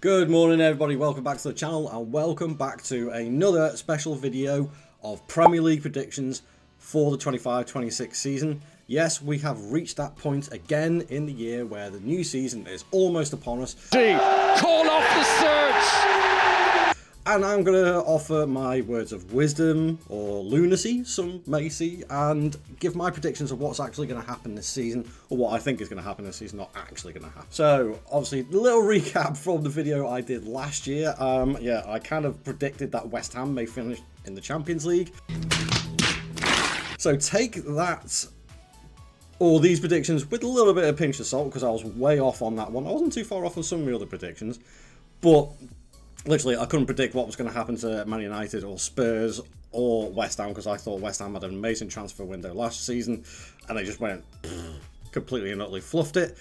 Good morning everybody, welcome back to the channel and welcome back to another special video of Premier League predictions for the 25-26 season. Yes, we have reached that point again in the year where the new season is almost upon us. Call off the search! And I'm going to offer my words of wisdom, or lunacy, some may see, and give my predictions of what's actually going to happen this season, or what I think is going to happen this season, not actually going to happen. So, obviously, a little recap from the video I did last year. Yeah, I kind of predicted that West Ham may finish in the Champions League. So take that, or these predictions, with a little bit of pinch of salt, because I was way off on that one. I wasn't too far off on some of the other predictions, but literally, I couldn't predict what was going to happen to Man United or Spurs or West Ham, because I thought West Ham had an amazing transfer window last season, and they just went completely and utterly fluffed it.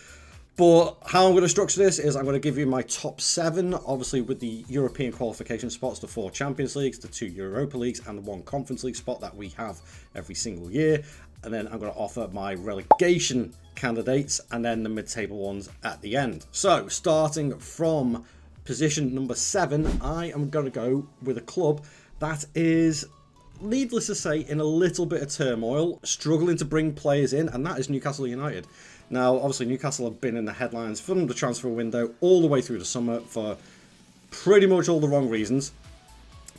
But how I'm going to structure this is I'm going to give you my top 7, obviously with the European qualification spots, the 4 Champions Leagues, the 2 Europa Leagues, and the 1 Conference League spot that we have every single year. And then I'm going to offer my relegation candidates, and then the mid-table ones at the end. So, starting from position number 7, I am going to go with a club that is, needless to say, in a little bit of turmoil, struggling to bring players in, and that is Newcastle United. Now, obviously, Newcastle have been in the headlines from the transfer window all the way through the summer for pretty much all the wrong reasons.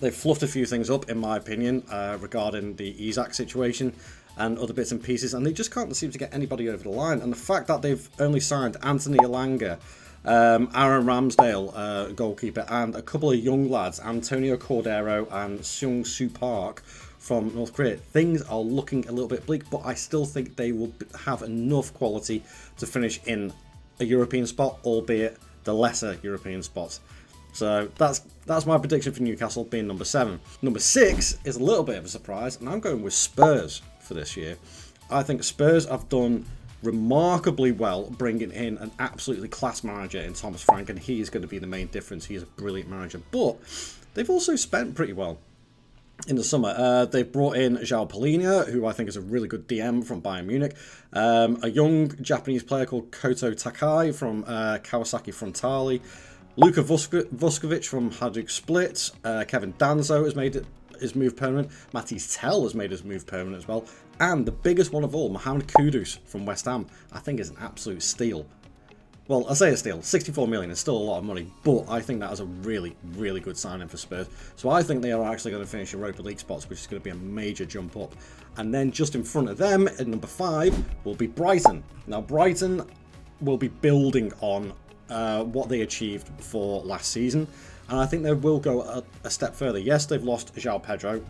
They've fluffed a few things up, in my opinion, regarding the Isak situation and other bits and pieces, and they just can't seem to get anybody over the line. And the fact that they've only signed Anthony Elanga, Aaron Ramsdale, goalkeeper, and a couple of young lads, Antonio Cordero and Seung Soo Park from North Korea. Things are looking a little bit bleak, but I still think they will have enough quality to finish in a European spot, albeit the lesser European spots. So that's my prediction for Newcastle being number 7. Number 6 is a little bit of a surprise, and I'm going with Spurs for this year. I think Spurs have done remarkably well bringing in an absolutely class manager in Thomas Frank, and he is going to be the main difference. He is a brilliant manager, but they've also spent pretty well in the summer. They've brought in João Palhinha, who I think is a really good DM from Bayern Munich, a young Japanese player called Koto Takai from Kawasaki Frontale, Luka Vuskovic from Hajduk Split, Kevin Danzo has made his move permanent, Matisse Tell has made his move permanent as well, and the biggest one of all, Mohamed Kudus from West Ham, I think is an absolute steal. Well, I say a steal, 64 million is still a lot of money, but I think that is a really, really good signing for Spurs. So I think they are actually going to finish Europa League spots, which is going to be a major jump up. And then just in front of them, at number 5, will be Brighton. Now, Brighton will be building on what they achieved for last season, and I think they will go a step further. Yes, they've lost João Pedro,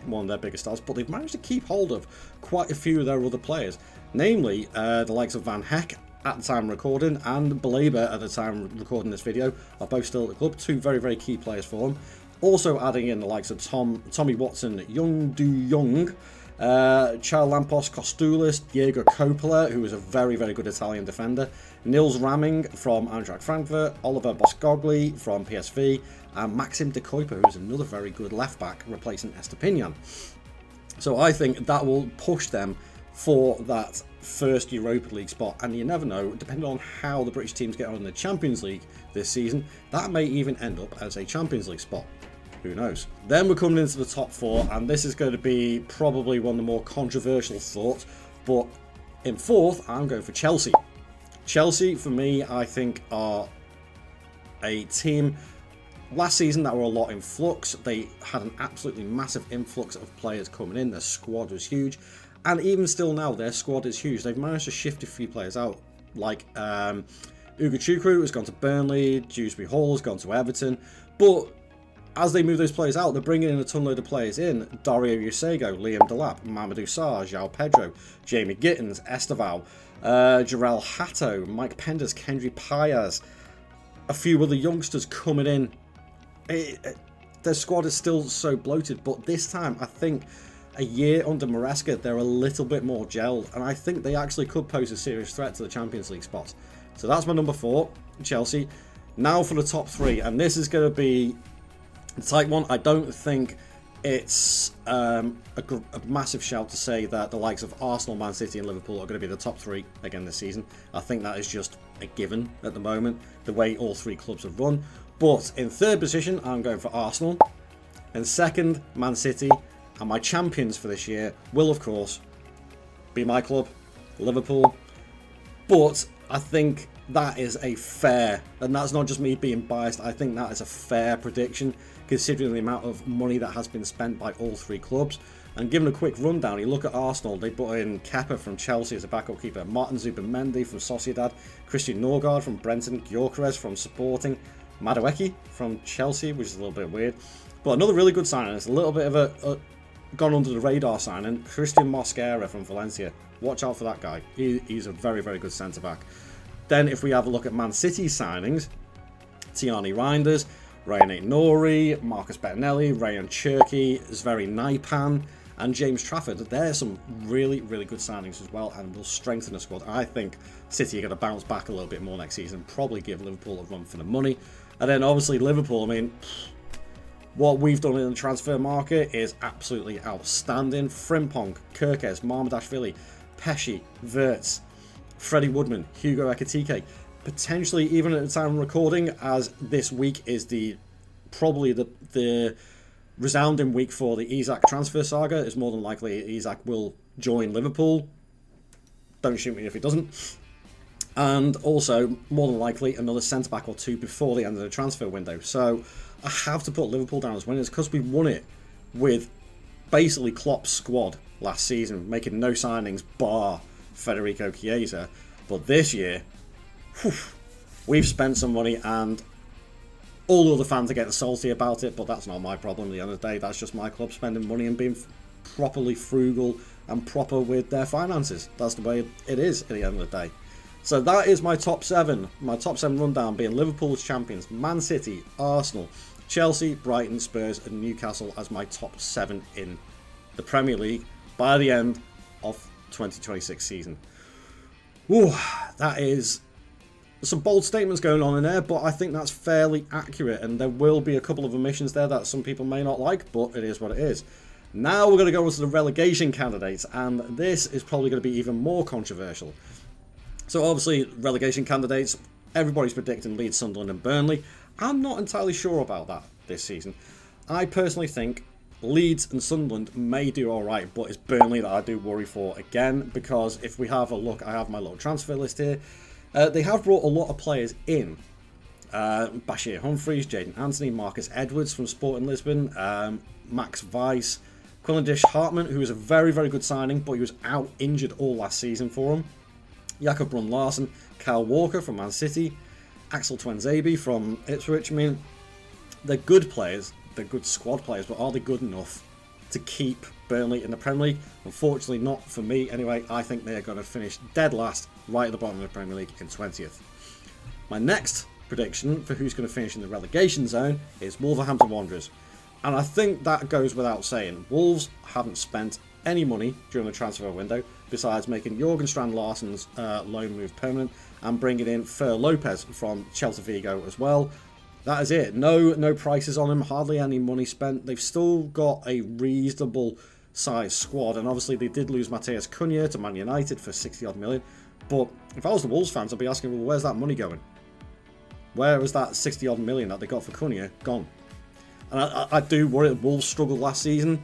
one of their biggest stars, but they've managed to keep hold of quite a few of their other players, namely the likes of Van Heck at the time of recording, and Baleba at the time of recording this video are both still at the club. 2 very, very key players for them. Also adding in the likes of Tommy Watson, Young Do Young, Charles Lampos Costulis, Diego Coppola, who is a very, very good Italian defender, Nils Ramming from Eintracht Frankfurt, Oliver Boscogli from PSV, and Maxim De Kuyper, who is another very good left-back, replacing Estepinian. So I think that will push them for that first Europa League spot, and you never know, depending on how the British teams get on in the Champions League this season, that may even end up as a Champions League spot. Who knows? Then we're coming into the top 4, and this is going to be probably one of the more controversial thoughts, but in 4th, I'm going for Chelsea. Chelsea, for me, I think are a team last season that were a lot in flux. They had an absolutely massive influx of players coming in. Their squad was huge, and even still now, their squad is huge. They've managed to shift a few players out, like Ugo Chukwu has gone to Burnley, Dewsbury Hall has gone to Everton, but as they move those players out, they're bringing in a ton load of players in. Dario Usego, Liam Delap, Mamadou Sarr, João Pedro, Jamie Gittins, Esteval, Jarrell Hatto, Mike Penders, Kendry Payas, a few other youngsters coming in. Their squad is still so bloated, but this time I think a year under Maresca, they're a little bit more gelled, and I think they actually could pose a serious threat to the Champions League spots. So that's my number 4, Chelsea. Now for the top 3, and this is going to be the tight one. I don't think it's a massive shout to say that the likes of Arsenal, Man City and Liverpool are going to be the top 3 again this season. I think that is just a given at the moment, the way all three clubs have run. But in third position, I'm going for Arsenal. In second, Man City. And my champions for this year will, of course, be my club, Liverpool. But I think that is a fair, and that's not just me being biased, I think that is a fair prediction, considering the amount of money that has been spent by all three clubs. And given a quick rundown, you look at Arsenal, they brought in Kepa from Chelsea as a backup keeper, Martin Zubimendi from Sociedad, Christian Norgard from Brenton, Gyökeres from Sporting, Madueke from Chelsea, which is a little bit weird. But another really good signing, it's a little bit of a gone under the radar signing, Christian Mosquera from Valencia. Watch out for that guy. He's a very, very good centre-back. Then if we have a look at Man City's signings, Tiani Reinders, Ryan Nori, Marcus Bettinelli, Rayan Cherki, Zveri Naipan, and James Trafford. There's some really, really good signings as well, and will strengthen the squad. I think City are going to bounce back a little bit more next season, probably give Liverpool a run for the money. And then obviously Liverpool, I mean, what we've done in the transfer market is absolutely outstanding. Frimpong, Kirkes, Marmadashvili, Pesci, Wirtz, Freddie Woodman, Hugo Ekitike. Potentially, even at the time of recording, as this week is probably the resounding week for the Isak transfer saga, it's more than likely Isak will join Liverpool. Don't shoot me if he doesn't. And also, more than likely, another centre-back or two before the end of the transfer window. So, I have to put Liverpool down as winners because we won it with basically Klopp's squad last season, making no signings bar Federico Chiesa. But this year, we've spent some money, and all the other fans are getting salty about it, but that's not my problem at the end of the day. That's just my club spending money and being properly frugal and proper with their finances. That's the way it is at the end of the day. So that is my top 7. My top 7 rundown being Liverpool's champions, Man City, Arsenal, Chelsea, Brighton, Spurs and Newcastle as my top 7 in the Premier League by the end of 2026 season. Ooh, that is some bold statements going on in there, but I think that's fairly accurate, and there will be a couple of omissions there that some people may not like, but it is what it is. Now we're going to go into the relegation candidates, and this is probably going to be even more controversial. So obviously, relegation candidates, everybody's predicting Leeds, Sunderland and Burnley. I'm not entirely sure about that this season. I personally think Leeds and Sunderland may do alright, but it's Burnley that I do worry for again, because if we have a look, I have my little transfer list here. They have brought a lot of players in. Bashir Humphreys, Jadon Anthony, Marcus Edwards from Sporting Lisbon, Max Weiss, Quillendish Hartman, who is a very, very good signing, but he was out injured all last season for him. Jakob Brun Larsen, Kyle Walker from Man City, Axel Tuanzebe from Ipswich. I mean, they're good players, they're good squad players, but are they good enough to keep Burnley in the Premier League? Unfortunately not for me anyway. I think they are going to finish dead last, right at the bottom of the Premier League in 20th. My next prediction for who's going to finish in the relegation zone is Wolverhampton Wanderers. And I think that goes without saying. Wolves haven't spent any money during the transfer window, besides making Jorgen Strand Larsen's loan move permanent and bringing in Fer Lopez from Celta Vigo as well. That is it. No prices on him, hardly any money spent. They've still got a reasonable sized squad, and obviously they did lose Mateus Cunha to Man United for 60 odd million. But if I was the Wolves fans, I'd be asking, well, where's that money going? Where was that 60 odd million that they got for Cunha gone? And I do worry that Wolves struggled last season.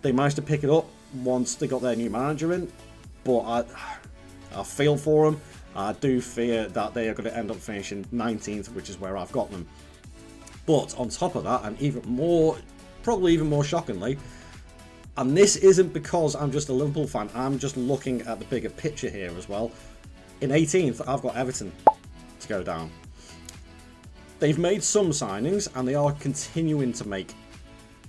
They managed to pick it up once they got their new manager in, but I feel for them. I do fear that they are going to end up finishing 19th, which is where I've got them. But on top of that, and probably even more shockingly, and this isn't because I'm just a Liverpool fan, I'm just looking at the bigger picture here as well. In 18th, I've got Everton to go down. They've made some signings, and they are continuing to make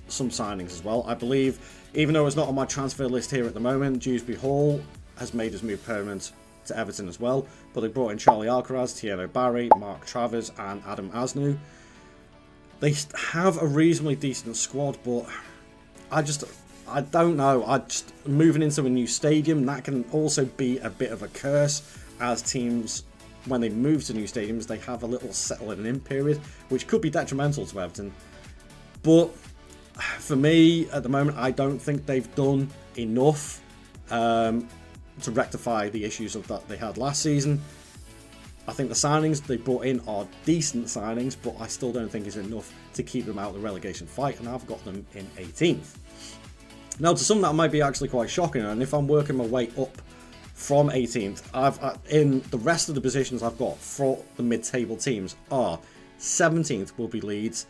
some signings as well. I believe, even though it's not on my transfer list here at the moment, Dewsbury Hall has made his move permanent to Everton as well. But they brought in Charlie Alcaraz, Thierry Barry, Mark Travers and Adam Asnu. They have a reasonably decent squad, but I don't know. Moving into a new stadium, that can also be a bit of a curse, as teams, when they move to new stadiums, they have a little settling in period, which could be detrimental to Everton. But for me, at the moment, I don't think they've done enough to rectify the issues that they had last season. I think the signings they brought in are decent signings, but I still don't think it's enough to keep them out of the relegation fight, and I've got them in 18th. Now, to some that might be actually quite shocking, and if I'm working my way up from 18th, in the rest of the positions I've got for the mid-table teams are 17th will be Leeds,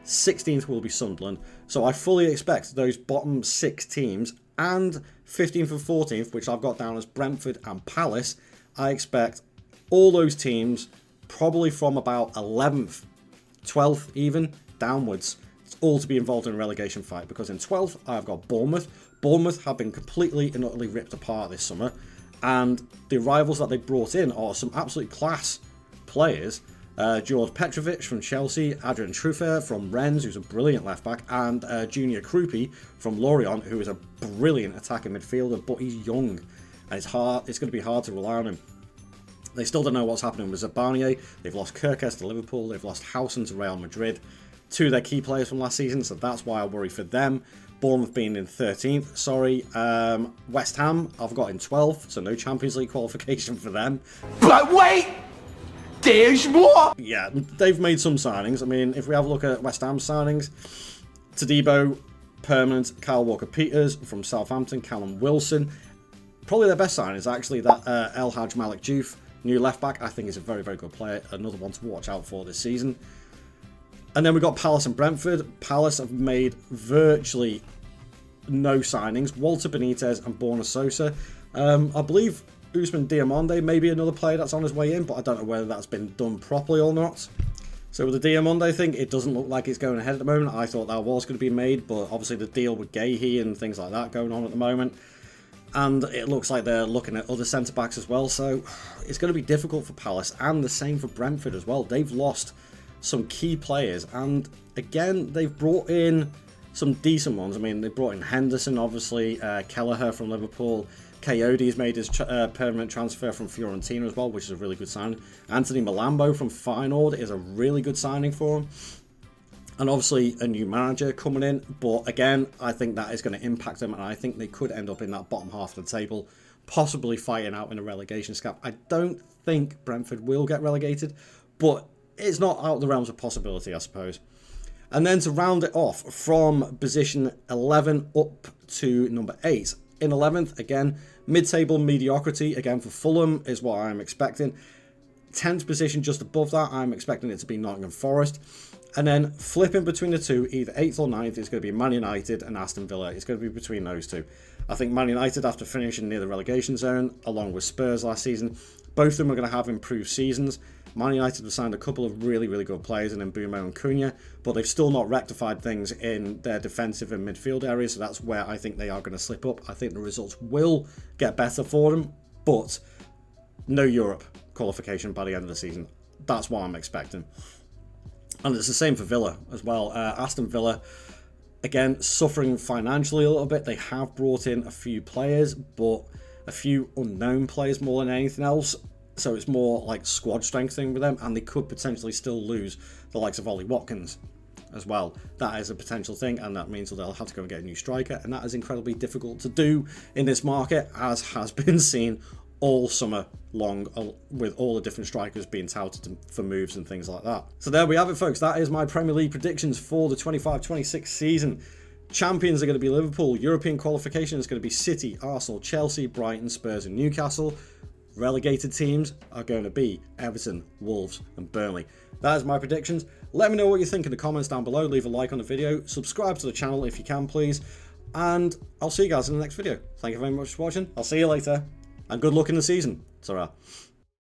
16th will be Sunderland. So I fully expect those bottom 6 teams and 15th and 14th, which I've got down as Brentford and Palace, I expect all those teams probably from about 11th, 12th even, downwards, all to be involved in a relegation fight, because in 12th I've got Bournemouth. Bournemouth have been completely and utterly ripped apart this summer, and the rivals that they brought in are some absolute class players. George Petrovic from Chelsea, Adrian Truffert from Rennes, who's a brilliant left back, and Junior Krupi from Lorient, who is a brilliant attacking midfielder, but he's young and it's going to be hard to rely on him. They still don't know what's happening with Zabanier. They've lost Kirkes to Liverpool, they've lost Howson to Real Madrid, 2 of their key players from last season, so that's why I worry for them. Bournemouth being in 13th, sorry. West Ham I've got in 12th, so no Champions League qualification for them. But wait! There's more! Yeah, they've made some signings. I mean, if we have a look at West Ham's signings, Todibo, permanent. Kyle Walker-Peters from Southampton, Callum Wilson. Probably their best signing is actually that El Hadj Malik Diouf, new left back. I think he's a very, very good player. Another one to watch out for this season. And then we've got Palace and Brentford. Palace have made virtually no signings. Walter Benitez and Borna Sosa. I believe Ousmane Diomande may be another player that's on his way in, but I don't know whether that's been done properly or not. So with the Diomande thing, it doesn't look like it's going ahead at the moment. I thought that was going to be made, but obviously the deal with Gahey and things like that going on at the moment. And it looks like they're looking at other centre-backs as well, so it's going to be difficult for Palace, and the same for Brentford as well. They've lost some key players, and again, they've brought in some decent ones. I mean, they brought in Henderson, obviously, Kelleher from Liverpool, Coyote's made his permanent transfer from Fiorentina as well, which is a really good signing. Anthony Malambo from Feyenoord is a really good signing for him. And obviously a new manager coming in, but again, I think that is going to impact them, and I think they could end up in that bottom half of the table, possibly fighting out in a relegation scrap. I don't think Brentford will get relegated, but it's not out of the realms of possibility, I suppose. And then to round it off, from position 11 up to number 8. In 11th, again, mid-table mediocrity, again for Fulham is what I'm expecting. 10th position just above that, I'm expecting it to be Nottingham Forest. And then flipping between the two, either 8th or 9th, is going to be Man United and Aston Villa. It's going to be between those two. I think Man United, after finishing near the relegation zone, along with Spurs last season, both of them are going to have improved seasons. Man United have signed a couple of really, really good players in Mbeumo and Cunha, but they've still not rectified things in their defensive and midfield areas, so that's where I think they are going to slip up. I think the results will get better for them, but no Europe qualification by the end of the season. That's what I'm expecting. And it's the same for Villa as well. Aston Villa, again, suffering financially a little bit. They have brought in a few players, but a few unknown players more than anything else. So it's more like squad strengthening with them, and they could potentially still lose the likes of Ollie Watkins as well. That is a potential thing, and that means that they'll have to go and get a new striker, and that is incredibly difficult to do in this market, as has been seen all summer long, with all the different strikers being touted for moves and things like that. So there we have it, folks. That is my Premier League predictions for the 25-26 season. Champions are going to be Liverpool. European qualification is going to be City, Arsenal, Chelsea, Brighton, Spurs and Newcastle. Relegated teams are going to be Everton, Wolves and Burnley. That is my predictions. Let me know what you think in the comments down below. Leave a like on the video. Subscribe to the channel if you can, please. And I'll see you guys in the next video. Thank you very much for watching. I'll see you later. And good luck in the season. Ta-ra.